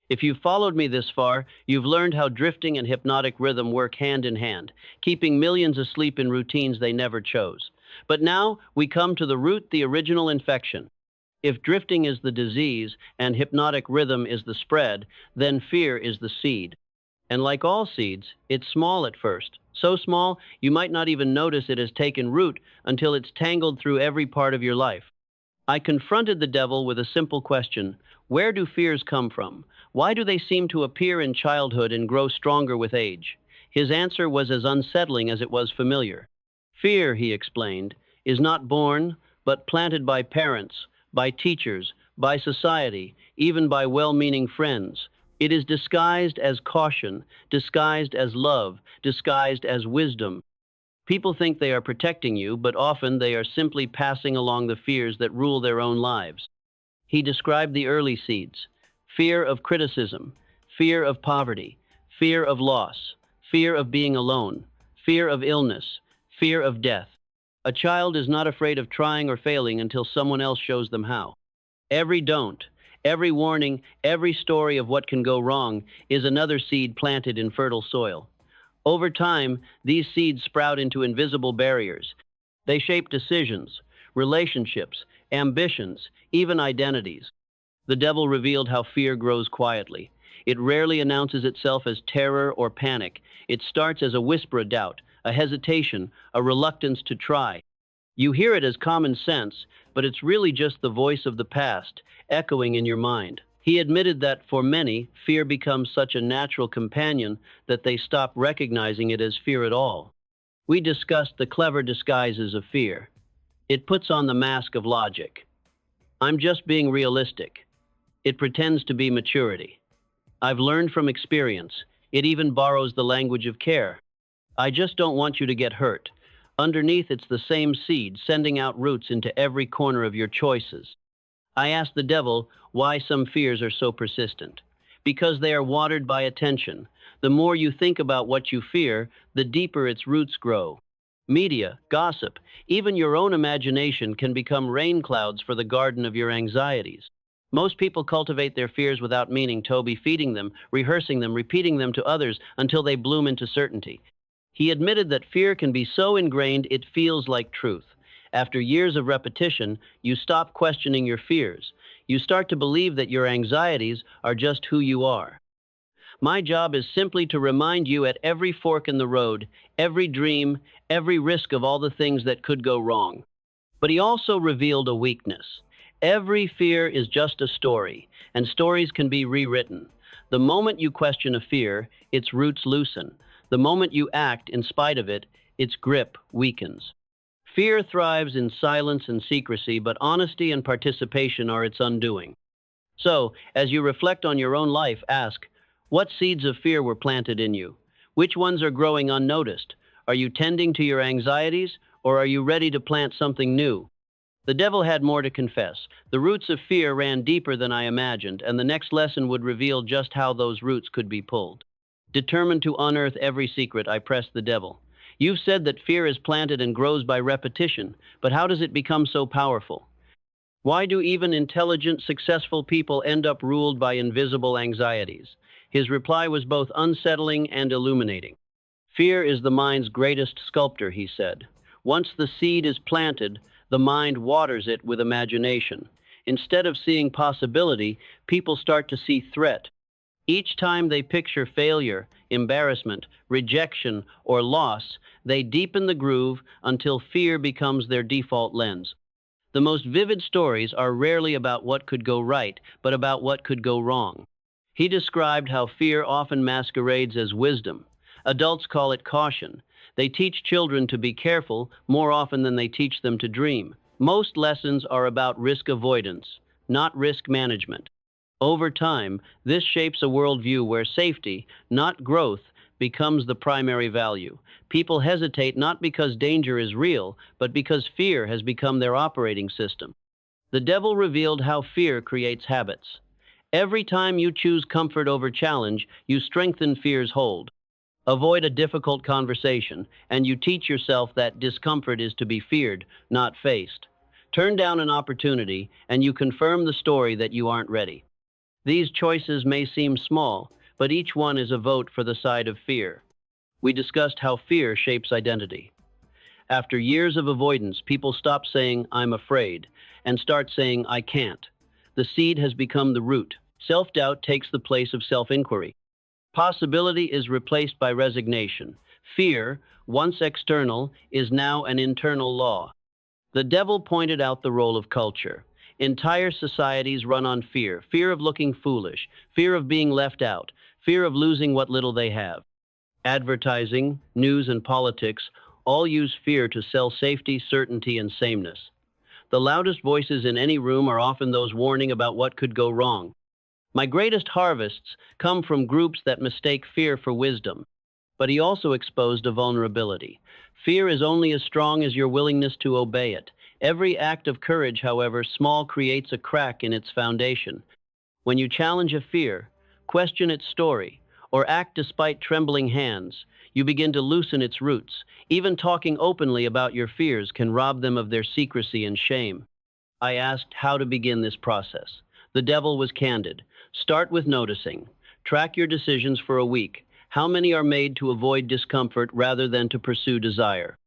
If you've followed me this far, you've learned how drifting and hypnotic rhythm work hand in hand, keeping millions asleep in routines they never chose. But now we come to the root, the original infection. If drifting is the disease and hypnotic rhythm is the spread, then fear is the seed. And like all seeds, it's small at first. So small, you might not even notice it has taken root until it's tangled through every part of your life. I confronted the devil with a simple question: where do fears come from? Why do they seem to appear in childhood and grow stronger with age? His answer was as unsettling as it was familiar. Fear, he explained, is not born, but planted by parents, by teachers, by society, even by well-meaning friends. It is disguised as caution, disguised as love, disguised as wisdom. People think they are protecting you, but often they are simply passing along the fears that rule their own lives. He described the early seeds: fear of criticism, fear of poverty, fear of loss, fear of being alone, fear of illness, fear of death. A child is not afraid of trying or failing until someone else shows them how. Every don't, every warning, every story of what can go wrong is another seed planted in fertile soil. Over time, these seeds sprout into invisible barriers. They shape decisions, relationships, ambitions, even identities. The devil revealed how fear grows quietly. It rarely announces itself as terror or panic. It starts as a whisper of doubt, a hesitation, a reluctance to try. You hear it as common sense, but it's really just the voice of the past, echoing in your mind. He admitted that for many, fear becomes such a natural companion that they stop recognizing it as fear at all. We discussed the clever disguises of fear. It puts on the mask of logic. I'm just being realistic. It pretends to be maturity. I've learned from experience. It even borrows the language of care. I just don't want you to get hurt. Underneath, it's the same seed, sending out roots into every corner of your choices. I asked the devil why some fears are so persistent. Because they are watered by attention. The more you think about what you fear, the deeper its roots grow. Media, gossip, even your own imagination can become rain clouds for the garden of your anxieties. Most people cultivate their fears without meaning, Toby, feeding them, rehearsing them, repeating them to others until they bloom into certainty. He admitted that fear can be so ingrained it feels like truth. After years of repetition, you stop questioning your fears. You start to believe that your anxieties are just who you are. My job is simply to remind you at every fork in the road, every dream, every risk of all the things that could go wrong. But he also revealed a weakness. Every fear is just a story, and stories can be rewritten. The moment you question a fear, its roots loosen. The moment you act in spite of it, its grip weakens. Fear thrives in silence and secrecy, but honesty and participation are its undoing. So, as you reflect on your own life, ask, what seeds of fear were planted in you? Which ones are growing unnoticed? Are you tending to your anxieties, or are you ready to plant something new? The devil had more to confess. The roots of fear ran deeper than I imagined, and the next lesson would reveal just how those roots could be pulled. Determined to unearth every secret, I pressed the devil. You've said that fear is planted and grows by repetition, but how does it become so powerful? Why do even intelligent, successful people end up ruled by invisible anxieties? His reply was both unsettling and illuminating. Fear is the mind's greatest sculptor, he said. Once the seed is planted, the mind waters it with imagination. Instead of seeing possibility, people start to see threat. Each time they picture failure, embarrassment, rejection, or loss, they deepen the groove until fear becomes their default lens. The most vivid stories are rarely about what could go right, but about what could go wrong. He described how fear often masquerades as wisdom. Adults call it caution. They teach children to be careful more often than they teach them to dream. Most lessons are about risk avoidance, not risk management. Over time, this shapes a worldview where safety, not growth, becomes the primary value. People hesitate not because danger is real, but because fear has become their operating system. The devil revealed how fear creates habits. Every time you choose comfort over challenge, you strengthen fear's hold. Avoid a difficult conversation, and you teach yourself that discomfort is to be feared, not faced. Turn down an opportunity, and you confirm the story that you aren't ready. These choices may seem small, but each one is a vote for the side of fear. We discussed how fear shapes identity. After years of avoidance, people stop saying, "I'm afraid," and start saying, "I can't." The seed has become the root. Self-doubt takes the place of self-inquiry. Possibility is replaced by resignation. Fear, once external, is now an internal law. The devil pointed out the role of culture. Entire societies run on fear, fear of looking foolish, fear of being left out, fear of losing what little they have. Advertising, news, and politics all use fear to sell safety, certainty, and sameness. The loudest voices in any room are often those warning about what could go wrong. My greatest harvests come from groups that mistake fear for wisdom. But he also exposed a vulnerability. Fear is only as strong as your willingness to obey it. Every act of courage, however small, creates a crack in its foundation. When you challenge a fear, question its story, or act despite trembling hands, you begin to loosen its roots. Even talking openly about your fears can rob them of their secrecy and shame. I asked how to begin this process. The devil was candid. Start with noticing. Track your decisions for a week. How many are made to avoid discomfort rather than to pursue desire?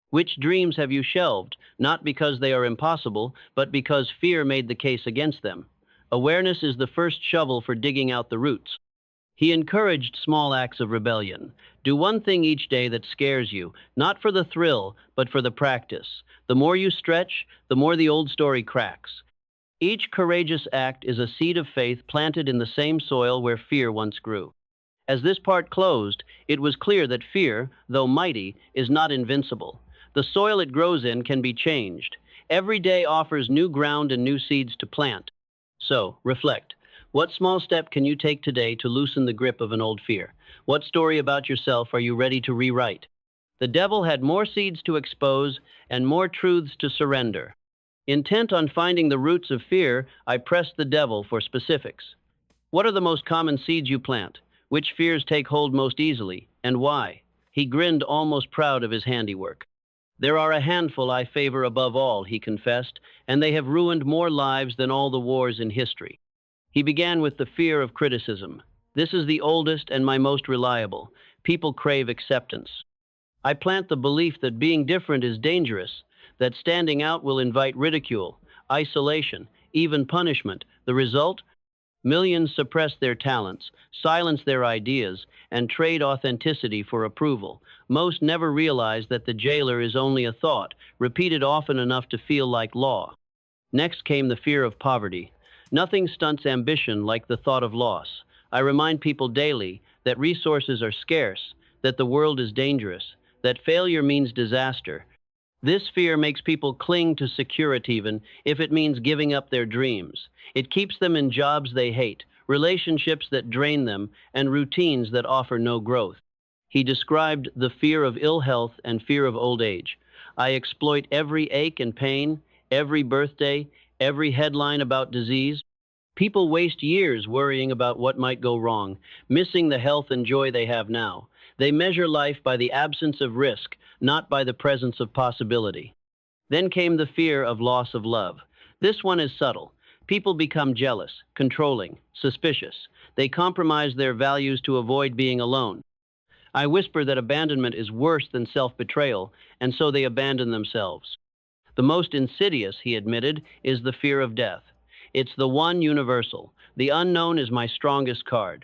Which dreams have you shelved, not because they are impossible, but because fear made the case against them? Awareness is the first shovel for digging out the roots. He encouraged small acts of rebellion. Do one thing each day that scares you, not for the thrill, but for the practice. The more you stretch, the more the old story cracks. Each courageous act is a seed of faith planted in the same soil where fear once grew. As this part closed, it was clear that fear, though mighty, is not invincible. The soil it grows in can be changed. Every day offers new ground and new seeds to plant. So, reflect. What small step can you take today to loosen the grip of an old fear? What story about yourself are you ready to rewrite? The devil had more seeds to expose and more truths to surrender. Intent on finding the roots of fear, I pressed the devil for specifics. What are the most common seeds you plant? Which fears take hold most easily, and why? He grinned, almost proud of his handiwork. There are a handful I favor above all, he confessed, and they have ruined more lives than all the wars in history. He began with the fear of criticism. This is the oldest and my most reliable. People crave acceptance. I plant the belief that being different is dangerous, that standing out will invite ridicule, isolation, even punishment. The result? Millions suppress their talents, silence their ideas, and trade authenticity for approval. Most never realize that the jailer is only a thought, repeated often enough to feel like law. Next came the fear of poverty. Nothing stunts ambition like the thought of loss. I remind people daily that resources are scarce, that the world is dangerous, that failure means disaster. This fear makes people cling to security even if it means giving up their dreams. It keeps them in jobs they hate, relationships that drain them, and routines that offer no growth. He described the fear of ill health and fear of old age. I exploit every ache and pain, every birthday, every headline about disease. People waste years worrying about what might go wrong, missing the health and joy they have now. They measure life by the absence of risk, not by the presence of possibility. Then came the fear of loss of love. This one is subtle. People become jealous, controlling, suspicious. They compromise their values to avoid being alone. I whisper that abandonment is worse than self-betrayal, and so they abandon themselves. The most insidious, he admitted, is the fear of death. It's the one universal. The unknown is my strongest card.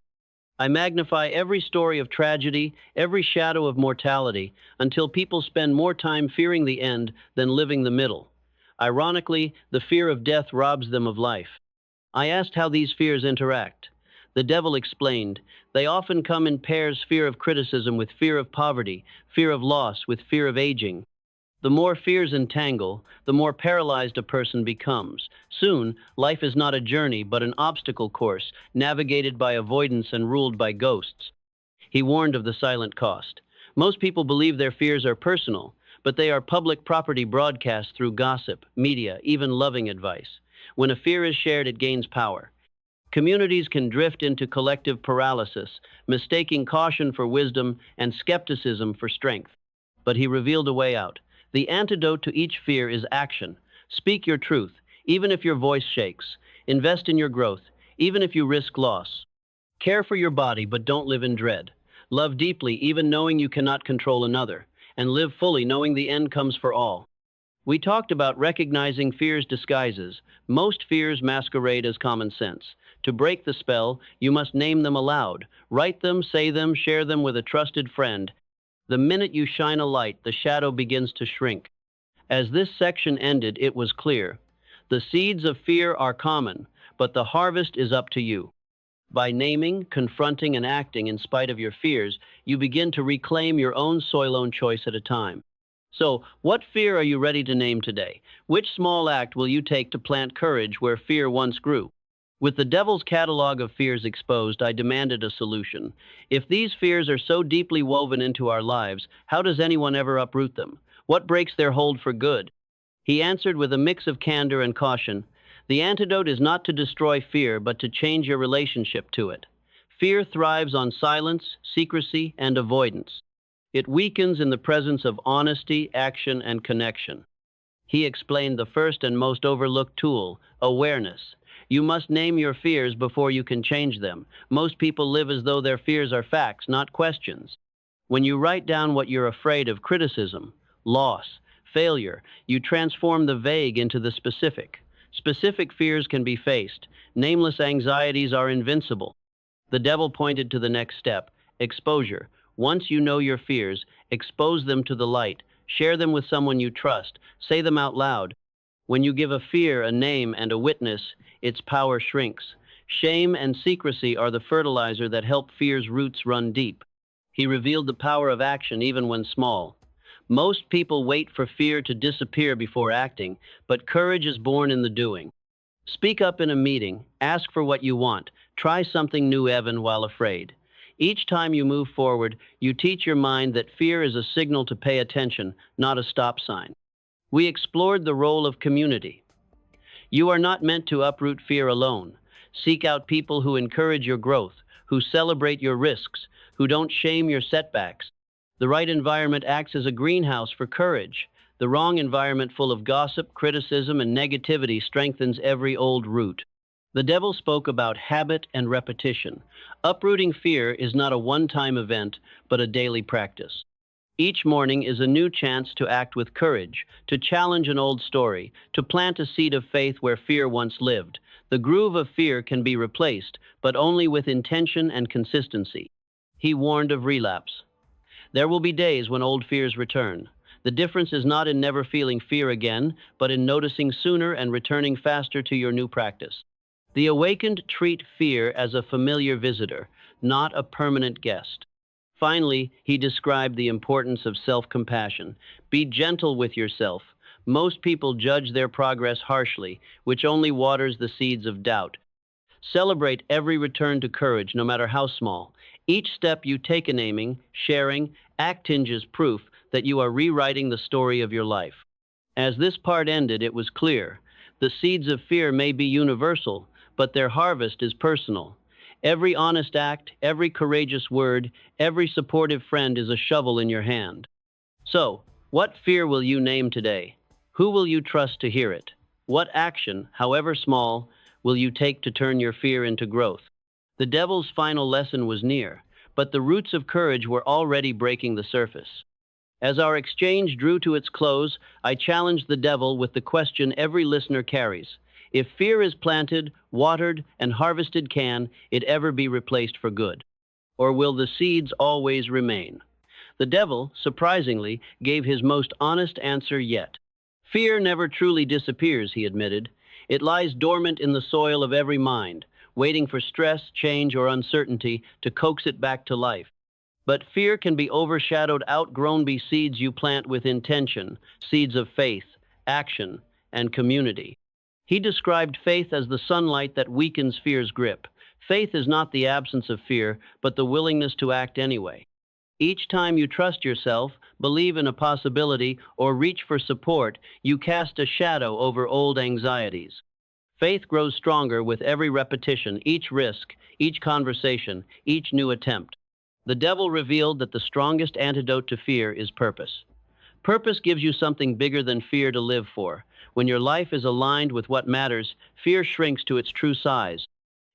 I magnify every story of tragedy, every shadow of mortality, until people spend more time fearing the end than living the middle. Ironically, the fear of death robs them of life. I asked how these fears interact. The devil explained, they often come in pairs: fear of criticism with fear of poverty, fear of loss with fear of aging. The more fears entangle, the more paralyzed a person becomes. Soon, life is not a journey, but an obstacle course, navigated by avoidance and ruled by ghosts. He warned of the silent cost. Most people believe their fears are personal, but they are public property broadcast through gossip, media, even loving advice. When a fear is shared, it gains power. Communities can drift into collective paralysis, mistaking caution for wisdom and skepticism for strength. But he revealed a way out. The antidote to each fear is action. Speak your truth, even if your voice shakes. Invest in your growth. even if you risk loss. Care for your body, but don't live in dread. Love deeply, even knowing you cannot control another, and live fully, knowing the end comes for all. We talked about recognizing fear's disguises. Most fears masquerade as common sense. To break the spell, you must name them aloud. Write them, say them, share them with a trusted friend. The minute you shine a light, the shadow begins to shrink. As this section ended, it was clear. The seeds of fear are common, but the harvest is up to you. By naming, confronting, and acting in spite of your fears, you begin to reclaim your own soil, own choice at a time. So, what fear are you ready to name today? Which small act will you take to plant courage where fear once grew? With the devil's catalog of fears exposed, I demanded a solution. If these fears are so deeply woven into our lives, how does anyone ever uproot them? What breaks their hold for good? He answered with a mix of candor and caution. The antidote is not to destroy fear, but to change your relationship to it. Fear thrives on silence, secrecy, and avoidance. It weakens in the presence of honesty, action, and connection. He explained the first and most overlooked tool, awareness. You must name your fears before you can change them. Most people live as though their fears are facts, not questions. When you write down what you're afraid of, criticism, loss, failure, you transform the vague into the specific. Specific fears can be faced. Nameless anxieties are invincible. The devil pointed to the next step, exposure. Once you know your fears, expose them to the light. Share them with someone you trust. Say them out loud. When you give a fear a name and a witness, its power shrinks. Shame and secrecy are the fertilizer that help fear's roots run deep. He revealed the power of action even when small. Most people wait for fear to disappear before acting, but courage is born in the doing. Speak up in a meeting, ask for what you want, try something new even while afraid. Each time you move forward, you teach your mind that fear is a signal to pay attention, not a stop sign. We explored the role of community. You are not meant to uproot fear alone. Seek out people who encourage your growth, who celebrate your risks, who don't shame your setbacks. The right environment acts as a greenhouse for courage. The wrong environment, full of gossip, criticism, and negativity, strengthens every old root. The devil spoke about habit and repetition. Uprooting fear is not a one-time event, but a daily practice. Each morning is a new chance to act with courage, to challenge an old story, to plant a seed of faith where fear once lived. The groove of fear can be replaced, but only with intention and consistency. He warned of relapse. There will be days when old fears return. The difference is not in never feeling fear again, but in noticing sooner and returning faster to your new practice. The awakened treat fear as a familiar visitor, not a permanent guest. Finally, he described the importance of self-compassion. Be gentle with yourself. Most people judge their progress harshly, which only waters the seeds of doubt. Celebrate every return to courage, no matter how small. Each step you take in aiming, sharing, act hinges proof that you are rewriting the story of your life. As this part ended, it was clear. The seeds of fear may be universal, but their harvest is personal. Every honest act, every courageous word, every supportive friend is a shovel in your hand. So, what fear will you name today? Who will you trust to hear it? What action, however small, will you take to turn your fear into growth? The devil's final lesson was near, but the roots of courage were already breaking the surface. As our exchange drew to its close, I challenged the devil with the question every listener carries. If fear is planted, watered, and harvested, can it ever be replaced for good? Or will the seeds always remain? The devil, surprisingly, gave his most honest answer yet. Fear never truly disappears, he admitted. It lies dormant in the soil of every mind, waiting for stress, change, or uncertainty to coax it back to life. But fear can be overshadowed, outgrown by seeds you plant with intention, seeds of faith, action, and community. He described faith as the sunlight that weakens fear's grip. Faith is not the absence of fear, but the willingness to act anyway. Each time you trust yourself, believe in a possibility, or reach for support, you cast a shadow over old anxieties. Faith grows stronger with every repetition, each risk, each conversation, each new attempt. The devil revealed that the strongest antidote to fear is purpose. Purpose gives you something bigger than fear to live for. When your life is aligned with what matters, fear shrinks to its true size.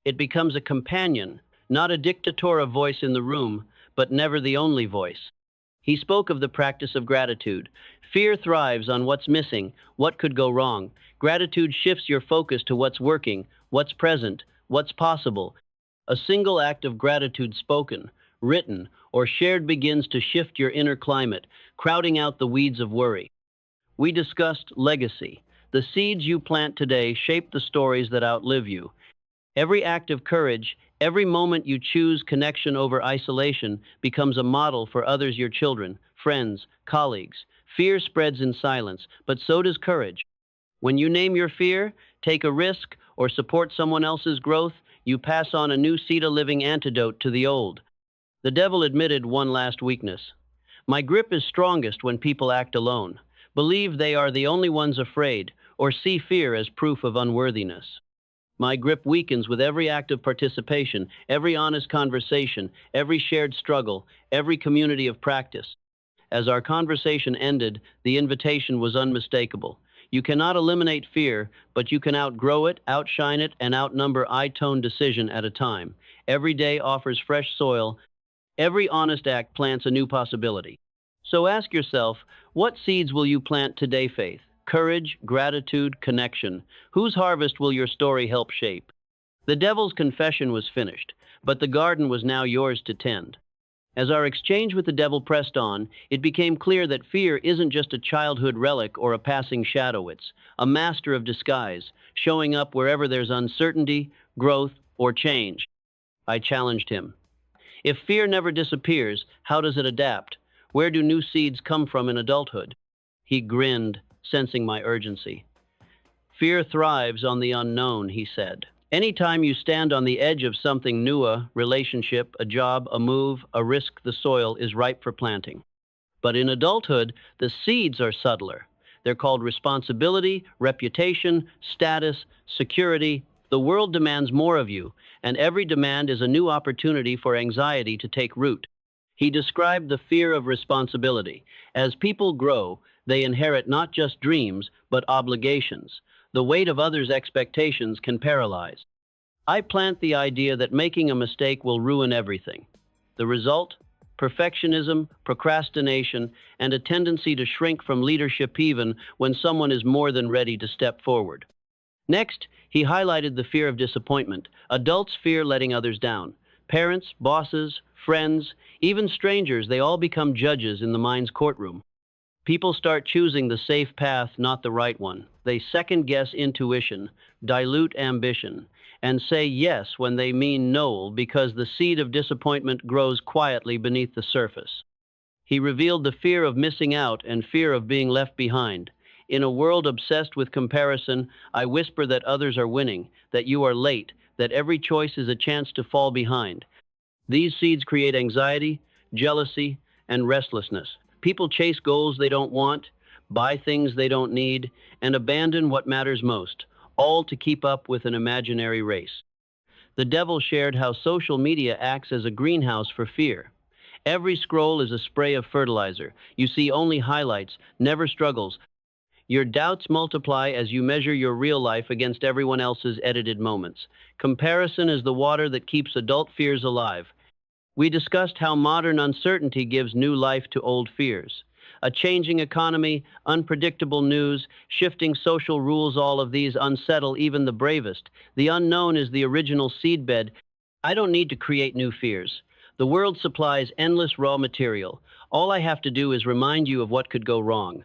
It becomes a companion, not a dictator of voice in the room, but never the only voice. He spoke of the practice of gratitude. Fear thrives on what's missing, what could go wrong. Gratitude shifts your focus to what's working, what's present, what's possible. A single act of gratitude spoken, written, or shared begins to shift your inner climate, crowding out the weeds of worry. We discussed legacy. The seeds you plant today shape the stories that outlive you. Every act of courage, every moment you choose connection over isolation becomes a model for others, your children, friends, colleagues. Fear spreads in silence, but so does courage. When you name your fear, take a risk, or support someone else's growth, you pass on a new seed, a living antidote to the old. The devil admitted one last weakness. My grip is strongest when people act alone, believe they are the only ones afraid, or see fear as proof of unworthiness. My grip weakens with every act of participation, every honest conversation, every shared struggle, every community of practice. As our conversation ended, the invitation was unmistakable. You cannot eliminate fear, but you can outgrow it, outshine it, and outnumber I-tone decision at a time. Every day offers fresh soil. Every honest act plants a new possibility. So ask yourself, what seeds will you plant today, faith? Courage, gratitude, connection. Whose harvest will your story help shape? The devil's confession was finished, but the garden was now yours to tend. As our exchange with the devil pressed on, it became clear that fear isn't just a childhood relic or a passing shadow. It's a master of disguise, showing up wherever there's uncertainty, growth, or change. I challenged him. If fear never disappears, how does it adapt? Where do new seeds come from in adulthood? He grinned, sensing my urgency. Fear thrives on the unknown, he said. Anytime you stand on the edge of something new, a relationship, a job, a move, a risk, the soil is ripe for planting. But in adulthood, the seeds are subtler. They're called responsibility, reputation, status, security. The world demands more of you, and every demand is a new opportunity for anxiety to take root. He described the fear of responsibility. As people grow, they inherit not just dreams, but obligations. The weight of others' expectations can paralyze. I plant the idea that making a mistake will ruin everything. The result? Perfectionism, procrastination, and a tendency to shrink from leadership even when someone is more than ready to step forward. Next, he highlighted the fear of disappointment. Adults fear letting others down. Parents, bosses, friends, even strangers, they all become judges in the mind's courtroom. People start choosing the safe path, not the right one. They second-guess intuition, dilute ambition, and say yes when they mean no because the seed of disappointment grows quietly beneath the surface. He revealed the fear of missing out and fear of being left behind. In a world obsessed with comparison, I whisper that others are winning, that you are late, that every choice is a chance to fall behind. These seeds create anxiety, jealousy, and restlessness. People chase goals they don't want, buy things they don't need, and abandon what matters most, all to keep up with an imaginary race. The devil shared how social media acts as a greenhouse for fear. Every scroll is a spray of fertilizer. You see only highlights, never struggles. Your doubts multiply as you measure your real life against everyone else's edited moments. Comparison is the water that keeps adult fears alive. We discussed how modern uncertainty gives new life to old fears. A changing economy, unpredictable news, shifting social rules, all of these unsettle even the bravest. The unknown is the original seedbed. I don't need to create new fears. The world supplies endless raw material. All I have to do is remind you of what could go wrong.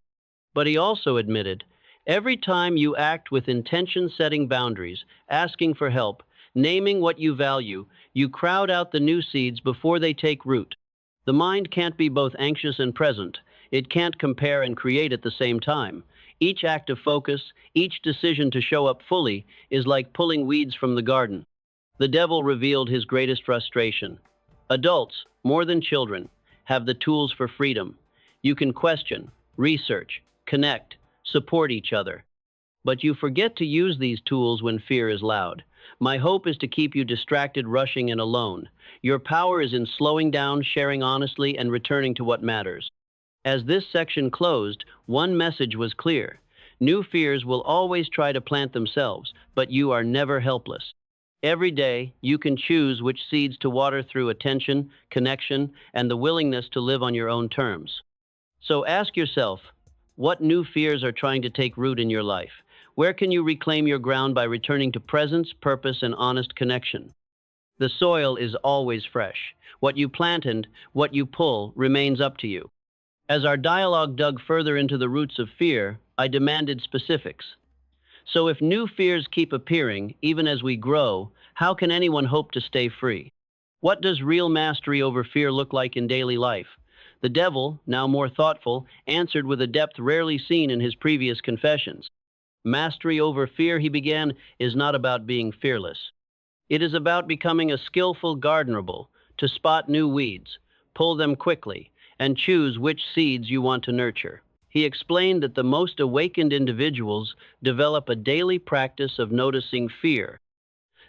But he also admitted, every time you act with intention, setting boundaries, asking for help, naming what you value, you crowd out the new seeds before they take root. The mind can't be both anxious and present. It can't compare and create at the same time. Each act of focus, each decision to show up fully, is like pulling weeds from the garden. The devil revealed his greatest frustration. Adults, more than children, have the tools for freedom. You can question, research, connect, support each other. But you forget to use these tools when fear is loud. My hope is to keep you distracted, rushing, and alone. Your power is in slowing down, sharing honestly, and returning to what matters. As this section closed, one message was clear. New fears will always try to plant themselves, but you are never helpless. Every day, you can choose which seeds to water through attention, connection, and the willingness to live on your own terms. So ask yourself, what new fears are trying to take root in your life? Where can you reclaim your ground by returning to presence, purpose, and honest connection? The soil is always fresh. What you plant and what you pull remains up to you. As our dialogue dug further into the roots of fear, I demanded specifics. So if new fears keep appearing, even as we grow, how can anyone hope to stay free? What does real mastery over fear look like in daily life? The devil, now more thoughtful, answered with a depth rarely seen in his previous confessions. Mastery over fear, he began, is not about being fearless. It is about becoming a skillful gardener, to spot new weeds, pull them quickly, and choose which seeds you want to nurture. He explained that the most awakened individuals develop a daily practice of noticing fear.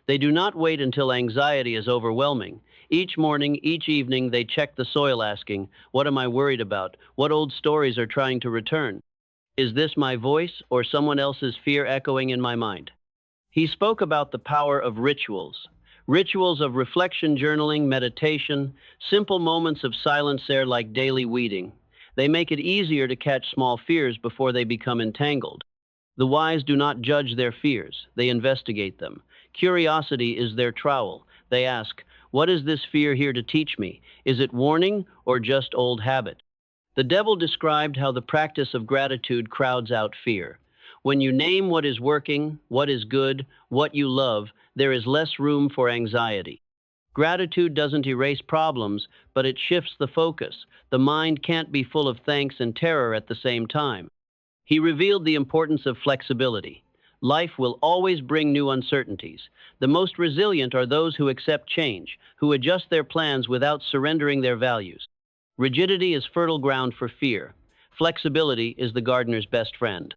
They do not wait until anxiety is overwhelming. Each morning, each evening, they check the soil asking, what am I worried about? What old stories are trying to return? Is this my voice or someone else's fear echoing in my mind? He spoke about the power of rituals. Rituals of reflection, journaling, meditation, simple moments of silence there like daily weeding. They make it easier to catch small fears before they become entangled. The wise do not judge their fears, they investigate them. Curiosity is their trowel. They ask, what is this fear here to teach me? Is it warning or just old habit? The devil described how the practice of gratitude crowds out fear. When you name what is working, what is good, what you love, there is less room for anxiety. Gratitude doesn't erase problems, but it shifts the focus. The mind can't be full of thanks and terror at the same time. He revealed the importance of flexibility. Life will always bring new uncertainties. The most resilient are those who accept change, who adjust their plans without surrendering their values. Rigidity is fertile ground for fear. Flexibility is the gardener's best friend.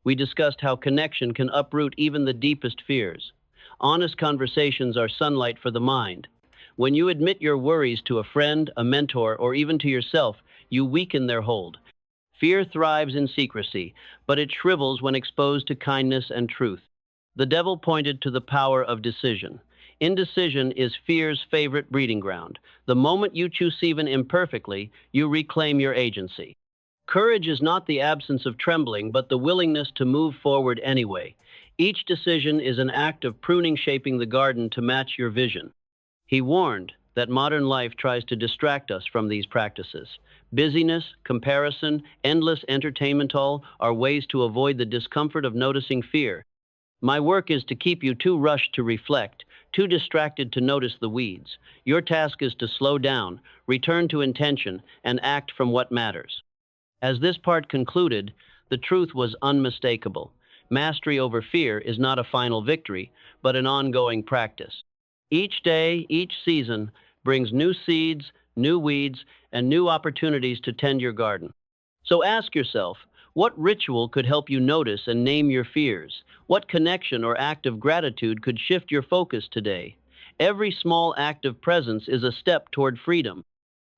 We discussed how connection can uproot even the deepest fears. Honest conversations are sunlight for the mind. When you admit your worries to a friend, a mentor, or even to yourself, you weaken their hold. Fear thrives in secrecy, but it shrivels when exposed to kindness and truth. The devil pointed to the power of decision. Indecision is fear's favorite breeding ground. The moment you choose even imperfectly, you reclaim your agency. Courage is not the absence of trembling, but the willingness to move forward anyway. Each decision is an act of pruning, shaping the garden to match your vision. He warned that modern life tries to distract us from these practices. Busyness, comparison, endless entertainment all are ways to avoid the discomfort of noticing fear. My work is to keep you too rushed to reflect, too distracted to notice the weeds. Your task is to slow down, return to intention, and act from what matters. As this part concluded, the truth was unmistakable. Mastery over fear is not a final victory, but an ongoing practice. Each day, each season brings new seeds, new weeds, and new opportunities to tend your garden. So ask yourself, what ritual could help you notice and name your fears? What connection or act of gratitude could shift your focus today? Every small act of presence is a step toward freedom.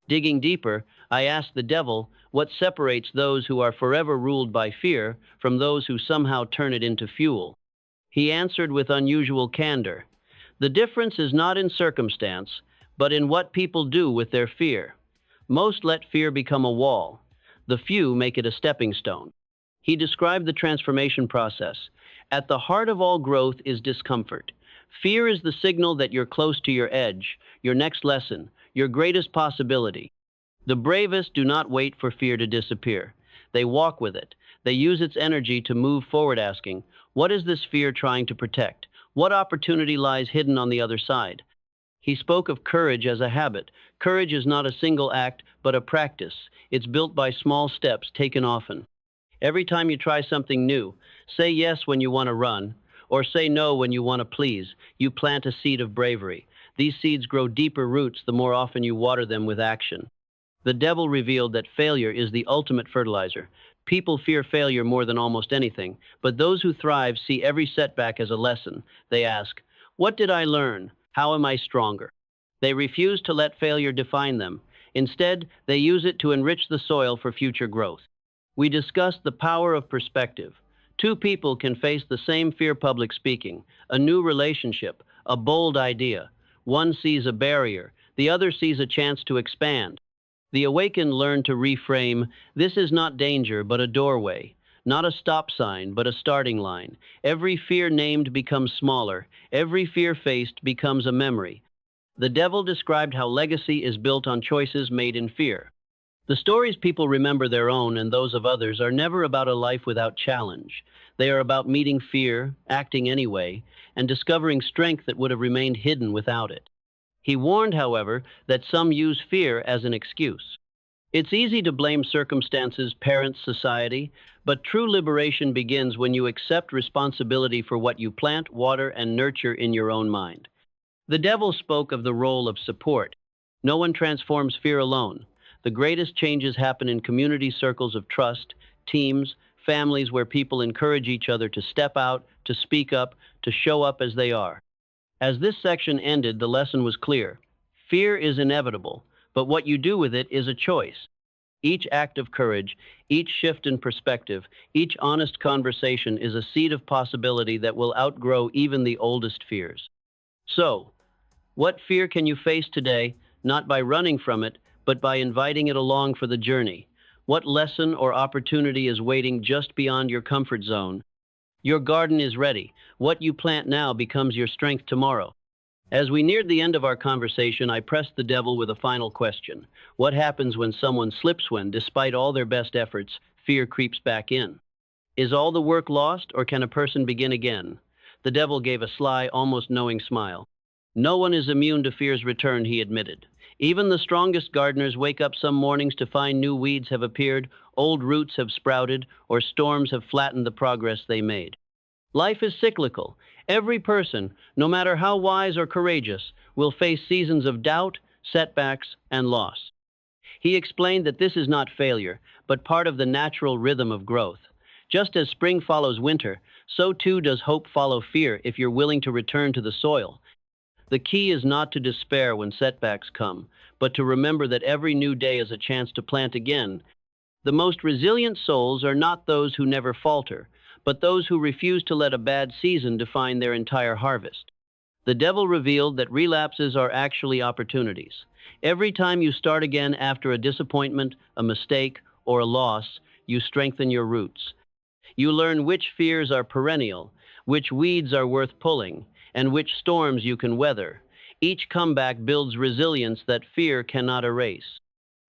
Digging deeper, I asked the devil what separates those who are forever ruled by fear from those who somehow turn it into fuel. He answered with unusual candor. The difference is not in circumstance, but in what people do with their fear. Most let fear become a wall. The few make it a stepping stone. He described the transformation process. At the heart of all growth is discomfort. Fear is the signal that you're close to your edge, your next lesson, your greatest possibility. The bravest do not wait for fear to disappear. They walk with it. They use its energy to move forward, asking, what is this fear trying to protect? What opportunity lies hidden on the other side? He spoke of courage as a habit. Courage is not a single act, but a practice. It's built by small steps taken often. Every time you try something new, say yes when you want to run, or say no when you want to please, you plant a seed of bravery. These seeds grow deeper roots the more often you water them with action. The devil revealed that failure is the ultimate fertilizer. People fear failure more than almost anything, but those who thrive see every setback as a lesson. They ask, what did I learn? How am I stronger? They refuse to let failure define them. Instead, they use it to enrich the soil for future growth. We discussed the power of perspective. Two people can face the same fear: public speaking, a new relationship, a bold idea. One sees a barrier, the other sees a chance to expand. The awakened learn to reframe, this is not danger, but a doorway. Not a stop sign, but a starting line. Every fear named becomes smaller. Every fear faced becomes a memory. The devil described how legacy is built on choices made in fear. The stories people remember, their own and those of others, are never about a life without challenge. They are about meeting fear, acting anyway, and discovering strength that would have remained hidden without it. He warned, however, that some use fear as an excuse. It's easy to blame circumstances, parents, society, but true liberation begins when you accept responsibility for what you plant, water, and nurture in your own mind. The devil spoke of the role of support. No one transforms fear alone. The greatest changes happen in community circles of trust, teams, families where people encourage each other to step out, to speak up, to show up as they are. As this section ended, the lesson was clear. Fear is inevitable, but what you do with it is a choice. Each act of courage, each shift in perspective, each honest conversation is a seed of possibility that will outgrow even the oldest fears. So, what fear can you face today, not by running from it, but by inviting it along for the journey? What lesson or opportunity is waiting just beyond your comfort zone? Your garden is ready. What you plant now becomes your strength tomorrow. As we neared the end of our conversation, I pressed the devil with a final question. What happens when someone slips when, despite all their best efforts, fear creeps back in? Is all the work lost, or can a person begin again? The devil gave a sly, almost knowing smile. No one is immune to fear's return, he admitted. Even the strongest gardeners wake up some mornings to find new weeds have appeared, old roots have sprouted, or storms have flattened the progress they made. Life is cyclical. Every person, no matter how wise or courageous, will face seasons of doubt, setbacks, and loss. He explained that this is not failure, but part of the natural rhythm of growth. Just as spring follows winter, so too does hope follow fear if you're willing to return to the soil. The key is not to despair when setbacks come, but to remember that every new day is a chance to plant again. The most resilient souls are not those who never falter, but those who refuse to let a bad season define their entire harvest. The devil revealed that relapses are actually opportunities. Every time you start again after a disappointment, a mistake, or a loss, you strengthen your roots. You learn which fears are perennial, which weeds are worth pulling, and which storms you can weather. Each comeback builds resilience that fear cannot erase.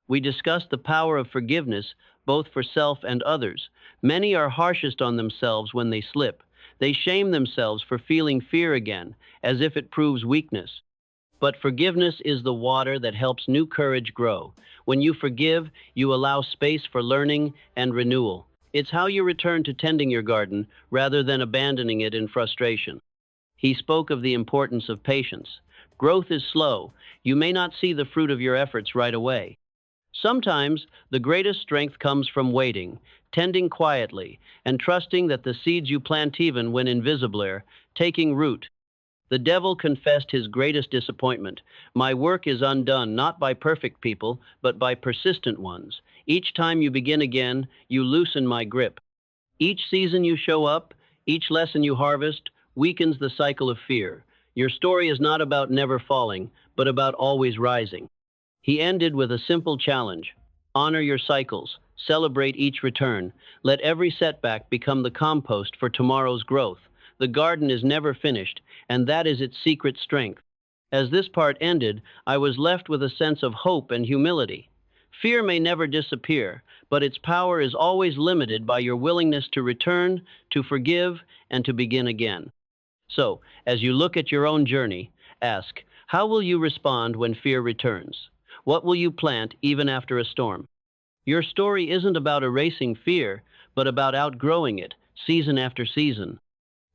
We discussed the power of forgiveness, both for self and others. Many are harshest on themselves when they slip. They shame themselves for feeling fear again, as if it proves weakness. But forgiveness is the water that helps new courage grow. When you forgive, you allow space for learning and renewal. It's how you return to tending your garden rather than abandoning it in frustration. He spoke of the importance of patience. Growth is slow. You may not see the fruit of your efforts right away. Sometimes the greatest strength comes from waiting, tending quietly, and trusting that the seeds you plant, even when invisible, are taking root. The devil confessed his greatest disappointment. My work is undone not by perfect people, but by persistent ones. Each time you begin again, you loosen my grip. Each season you show up, each lesson you harvest, weakens the cycle of fear. Your story is not about never falling, but about always rising. He ended with a simple challenge. Honor your cycles. Celebrate each return. Let every setback become the compost for tomorrow's growth. The garden is never finished, and that is its secret strength. As this part ended, I was left with a sense of hope and humility. Fear may never disappear, but its power is always limited by your willingness to return, to forgive, and to begin again. So, as you look at your own journey, ask, how will you respond when fear returns? What will you plant even after a storm? Your story isn't about erasing fear, but about outgrowing it, season after season.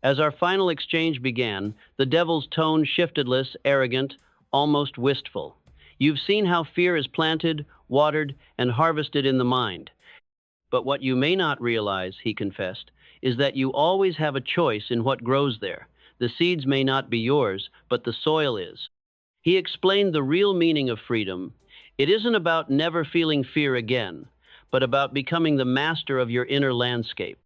As our final exchange began, the devil's tone shifted, less arrogant, almost wistful. You've seen how fear is planted, watered, and harvested in the mind. But what you may not realize, he confessed, is that you always have a choice in what grows there. The seeds may not be yours, but the soil is. He explained the real meaning of freedom. It isn't about never feeling fear again, but about becoming the master of your inner landscape.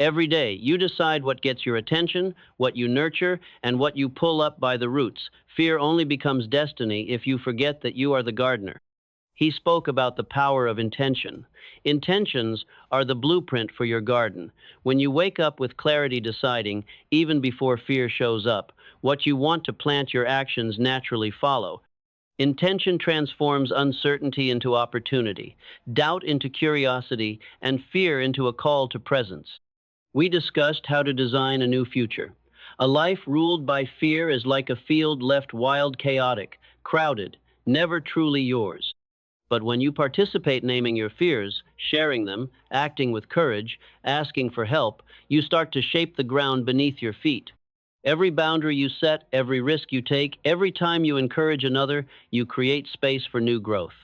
Every day, you decide what gets your attention, what you nurture, and what you pull up by the roots. Fear only becomes destiny if you forget that you are the gardener. He spoke about the power of intention. Intentions are the blueprint for your garden. When you wake up with clarity deciding, even before fear shows up, what you want to plant, your actions naturally follow. Intention transforms uncertainty into opportunity, doubt into curiosity, and fear into a call to presence. We discussed how to design a new future. A life ruled by fear is like a field left wild, chaotic, crowded, never truly yours. But when you participate naming your fears, sharing them, acting with courage, asking for help, you start to shape the ground beneath your feet. Every boundary you set, every risk you take, every time you encourage another, you create space for new growth.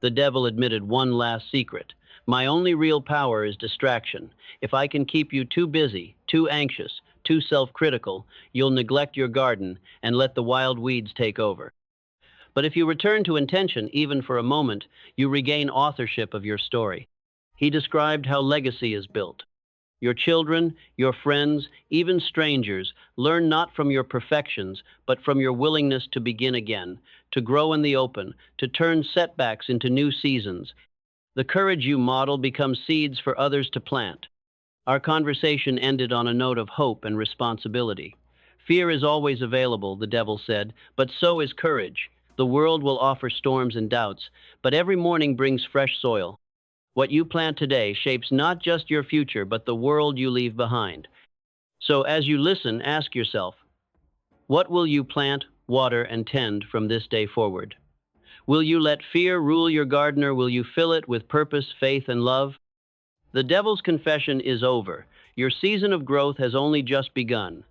The devil admitted one last secret. My only real power is distraction. If I can keep you too busy, too anxious, too self-critical, you'll neglect your garden and let the wild weeds take over. But if you return to intention, even for a moment, you regain authorship of your story. He described how legacy is built. Your children, your friends, even strangers, learn not from your perfections, but from your willingness to begin again, to grow in the open, to turn setbacks into new seasons. The courage you model becomes seeds for others to plant. Our conversation ended on a note of hope and responsibility. Fear is always available, the devil said, but so is courage. The world will offer storms and doubts, but every morning brings fresh soil. What you plant today shapes not just your future, but the world you leave behind. So as you listen, ask yourself, what will you plant, water, and tend from this day forward? Will you let fear rule your garden, or will you fill it with purpose, faith, and love? The devil's confession is over. Your season of growth has only just begun.